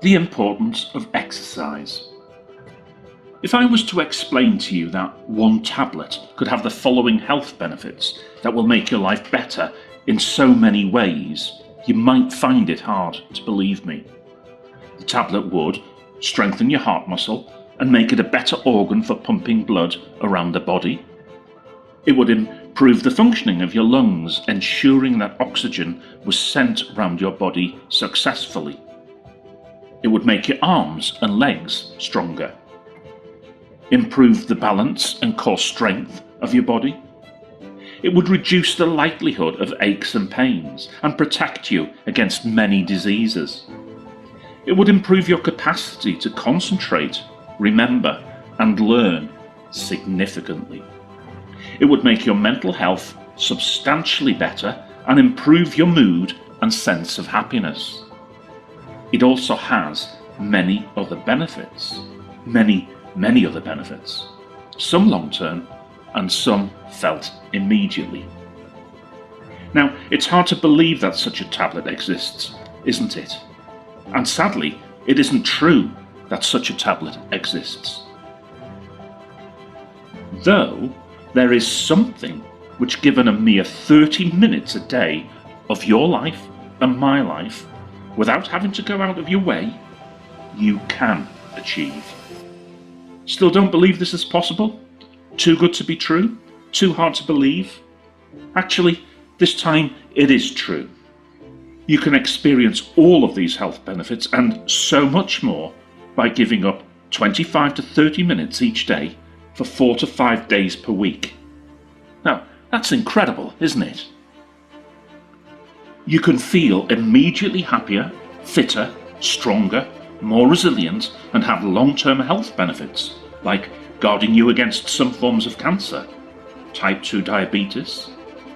The importance of exercise. If I was to explain to you that one tablet could have the following health benefits that will make your life better in so many ways, you might find it hard to believe me. The tablet would strengthen your heart muscle and make it a better organ for pumping blood around the body. It would improve the functioning of your lungs, ensuring that oxygen was sent around your body successfully. It would make your arms and legs stronger, improve the balance and core strength of your body. It would reduce the likelihood of aches and pains and protect you against many diseases. It would improve your capacity to concentrate, remember, and learn significantly. It would make your mental health substantially better and improve your mood and sense of happiness. It also has many other benefits. Many other benefits. Some long-term and some felt immediately. Now, it's hard to believe that such a tablet exists, isn't it? And sadly, it isn't true that such a tablet exists. Though, there is something which, given a mere 30 minutes a day of your life and my life, without having to go out of your way, you can achieve. Still don't believe this is possible? Too good to be true? Too hard to believe? Actually, this time it is true. You can experience all of these health benefits and so much more by giving up 25 to 30 minutes each day for 4 to 5 days per week. Now, that's incredible, isn't it? You can feel immediately happier, fitter, stronger, more resilient, and have long-term health benefits, like guarding you against some forms of cancer, type 2 diabetes,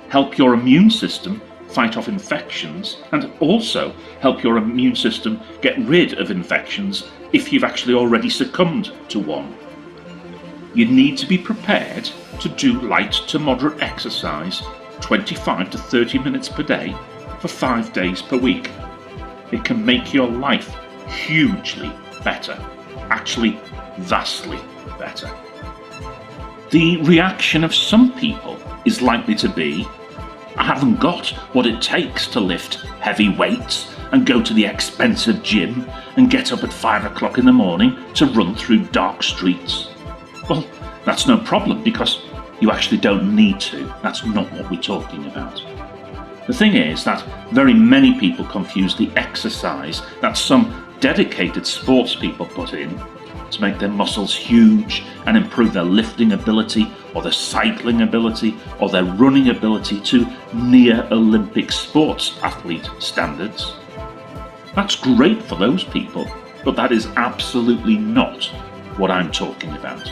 help your immune system fight off infections, and also help your immune system get rid of infections if you've actually already succumbed to one. You need to be prepared to do light to moderate exercise 25 to 30 minutes per day for 5 days per week. It can make your life hugely better, actually vastly better. The reaction of some people is likely to be, I haven't got what it takes to lift heavy weights and go to the expensive gym and get up at 5 o'clock in the morning to run through dark streets. Well, that's no problem because you actually don't need to. That's not what we're talking about. The thing is that very many people confuse the exercise that some dedicated sports people put in to make their muscles huge and improve their lifting ability or their cycling ability or their running ability to near Olympic sports athlete standards. That's great for those people, but that is absolutely not what I'm talking about.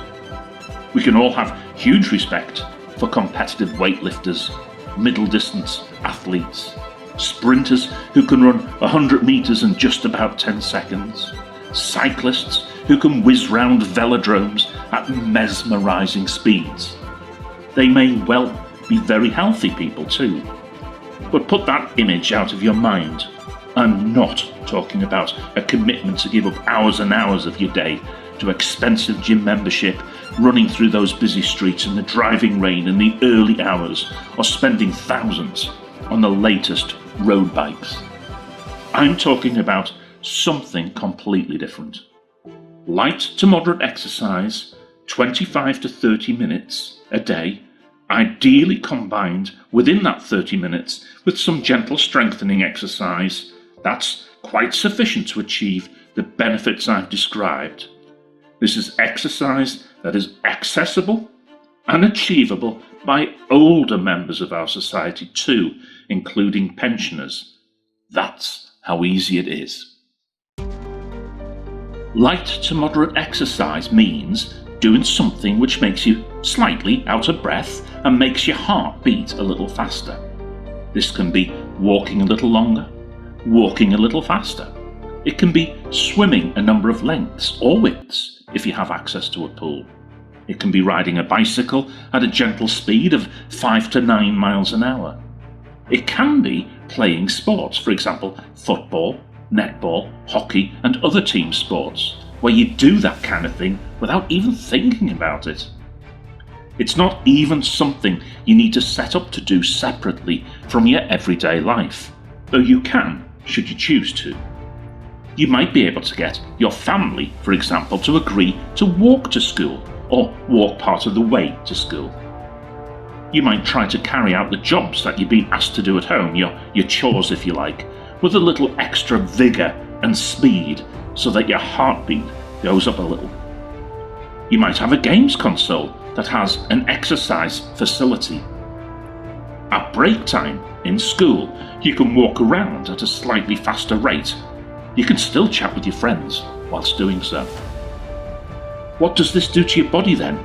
We can all have huge respect for competitive weightlifters, middle distance athletes, sprinters who can run 100 meters in just about 10 seconds, cyclists who can whiz round velodromes at mesmerizing speeds. They may well be very healthy people too. But put that image out of your mind. I'm not talking about a commitment to give up hours and hours of your day to expensive gym membership, running through those busy streets in the driving rain in the early hours, or spending thousands on the latest road bikes. I'm talking about something completely different. Light to moderate exercise, 25 to 30 minutes a day, ideally combined within that 30 minutes with some gentle strengthening exercise. That's quite sufficient to achieve the benefits I've described. This is exercise that is accessible and achievable by older members of our society too, including pensioners. That's how easy it is. Light to moderate exercise means doing something which makes you slightly out of breath and makes your heart beat a little faster. This can be walking a little longer, walking a little faster. It can be swimming a number of lengths or widths if you have access to a pool. It can be riding a bicycle at a gentle speed of 5 to 9 miles an hour. It can be playing sports, for example, football, netball, hockey, and other team sports, where you do that kind of thing without even thinking about it. It's not even something you need to set up to do separately from your everyday life, though you can, should you choose to. You might be able to get your family, for example, to agree to walk to school or walk part of the way to school. You might try to carry out the jobs that you've been asked to do at home, your chores if you like, with a little extra vigour and speed so that your heartbeat goes up a little. You might have a games console that has an exercise facility. At break time in school, you can walk around at a slightly faster rate. You can still chat with your friends whilst doing so. What does this do to your body then?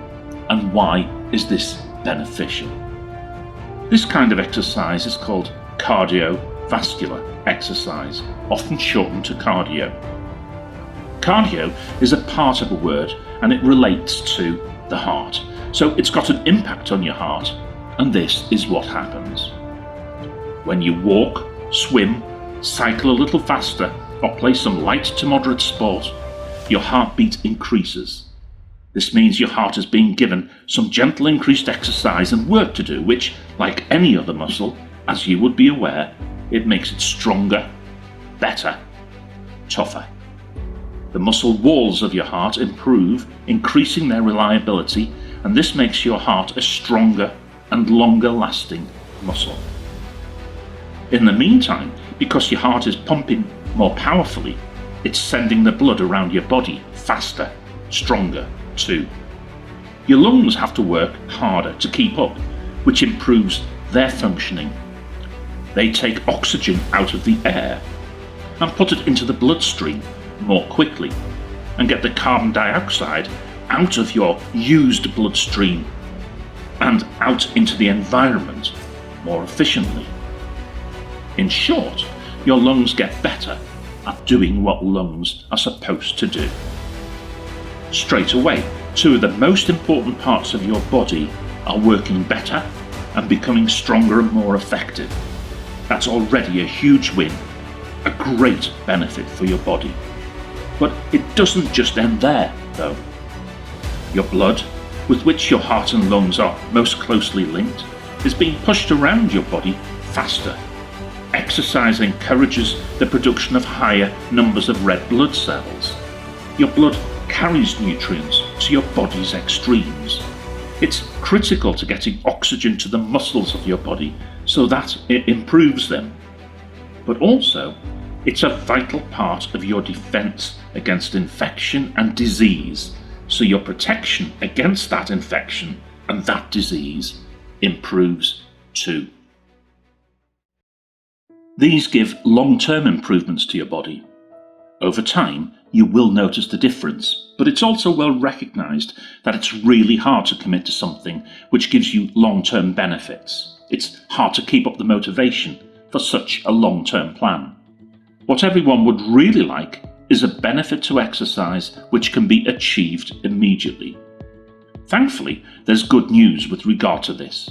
And why is this beneficial? This kind of exercise is called cardiovascular exercise, often shortened to cardio. Cardio is a part of a word and it relates to the heart. So it's got an impact on your heart, and this is what happens. When you walk, swim, cycle a little faster, or play some light to moderate sport, your heartbeat increases. This means your heart is being given some gentle increased exercise and work to do, which, like any other muscle, as you would be aware, it makes it stronger, better, tougher. The muscle walls of your heart improve, increasing their reliability, and this makes your heart a stronger and longer lasting muscle. In the meantime, because your heart is pumping more powerfully, it's sending the blood around your body faster, stronger too. Your lungs have to work harder to keep up, which improves their functioning. They take oxygen out of the air and put it into the bloodstream more quickly, and get the carbon dioxide out of your used bloodstream and out into the environment more efficiently. In short, your lungs get better at doing what lungs are supposed to do. Straight away, two of the most important parts of your body are working better and becoming stronger and more effective. That's already a huge win, a great benefit for your body. But it doesn't just end there, though. Your blood, with which your heart and lungs are most closely linked, is being pushed around your body faster. Exercise encourages the production of higher numbers of red blood cells. Your blood carries nutrients to your body's extremes. It's critical to getting oxygen to the muscles of your body so that it improves them. But also, it's a vital part of your defense against infection and disease, so your protection against that infection and that disease improves too. These give long-term improvements to your body. Over time, you will notice the difference, but it's also well recognised that it's really hard to commit to something which gives you long-term benefits. It's hard to keep up the motivation for such a long-term plan. What everyone would really like is a benefit to exercise which can be achieved immediately. Thankfully, there's good news with regard to this.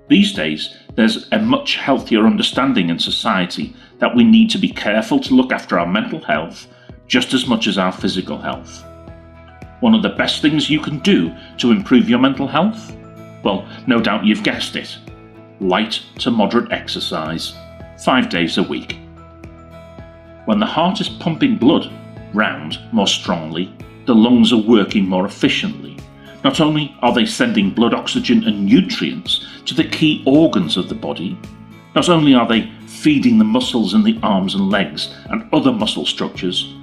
These days, there's a much healthier understanding in society that we need to be careful to look after our mental health just as much as our physical health. One of the best things you can do to improve your mental health? Well, no doubt you've guessed it. Light to moderate exercise, 5 days a week. When the heart is pumping blood round more strongly, the lungs are working more efficiently. Not only are they sending blood oxygen and nutrients to the key organs of the body, not only are they feeding the muscles in the arms and legs and other muscle structures,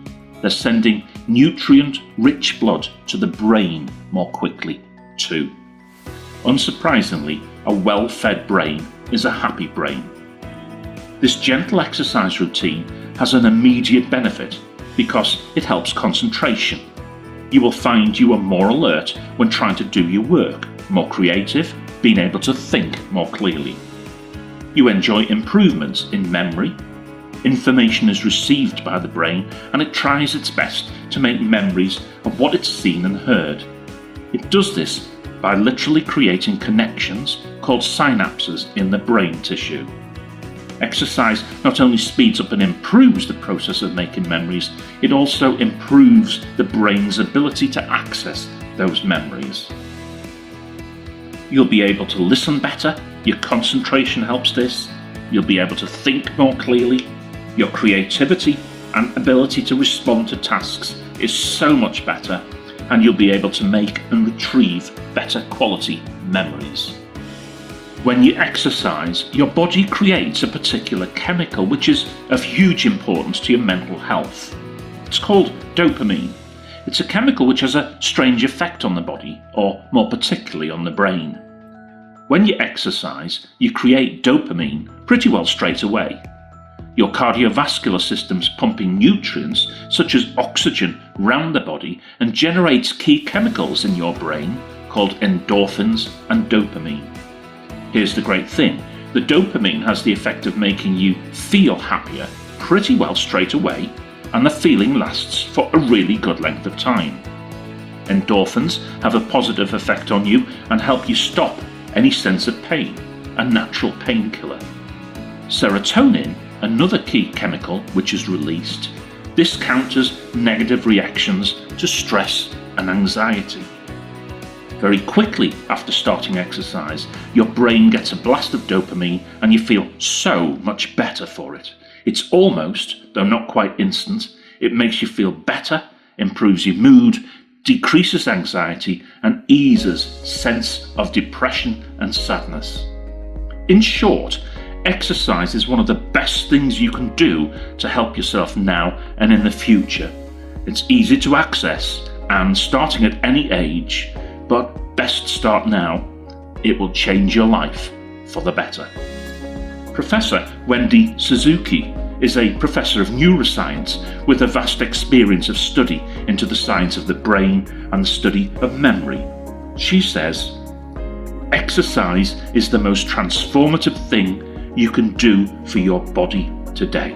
they're sending nutrient-rich blood to the brain more quickly too. Unsurprisingly, a well-fed brain is a happy brain. This gentle exercise routine has an immediate benefit because it helps concentration. You will find you are more alert when trying to do your work, more creative, being able to think more clearly. You enjoy improvements in memory. Information is received by the brain and it tries its best to make memories of what it's seen and heard. It does this by literally creating connections called synapses in the brain tissue. Exercise not only speeds up and improves the process of making memories, it also improves the brain's ability to access those memories. You'll be able to listen better, your concentration helps this, you'll be able to think more clearly, your creativity and ability to respond to tasks is so much better, and you'll be able to make and retrieve better quality memories. When you exercise, your body creates a particular chemical which is of huge importance to your mental health. It's called dopamine. It's a chemical which has a strange effect on the body, or more particularly on the brain. When you exercise, you create dopamine pretty well straight away. Your cardiovascular system's pumping nutrients such as oxygen round the body and generates key chemicals in your brain called endorphins and dopamine. Here's the great thing, the dopamine has the effect of making you feel happier pretty well straight away, and the feeling lasts for a really good length of time. Endorphins have a positive effect on you and help you stop any sense of pain, a natural painkiller. Serotonin, another key chemical which is released, this counters negative reactions to stress and anxiety. Very quickly after starting exercise, your brain gets a blast of dopamine and you feel so much better for it. It's almost, though not quite instant, it makes you feel better, improves your mood, decreases anxiety and eases sense of depression and sadness. In short, exercise is one of the best things you can do to help yourself now and in the future. It's easy to access and starting at any age, but best start now. It will change your life for the better. Professor Wendy Suzuki is a professor of neuroscience with a vast experience of study into the science of the brain and the study of memory. She says, "Exercise is the most transformative thing you can do for your body today."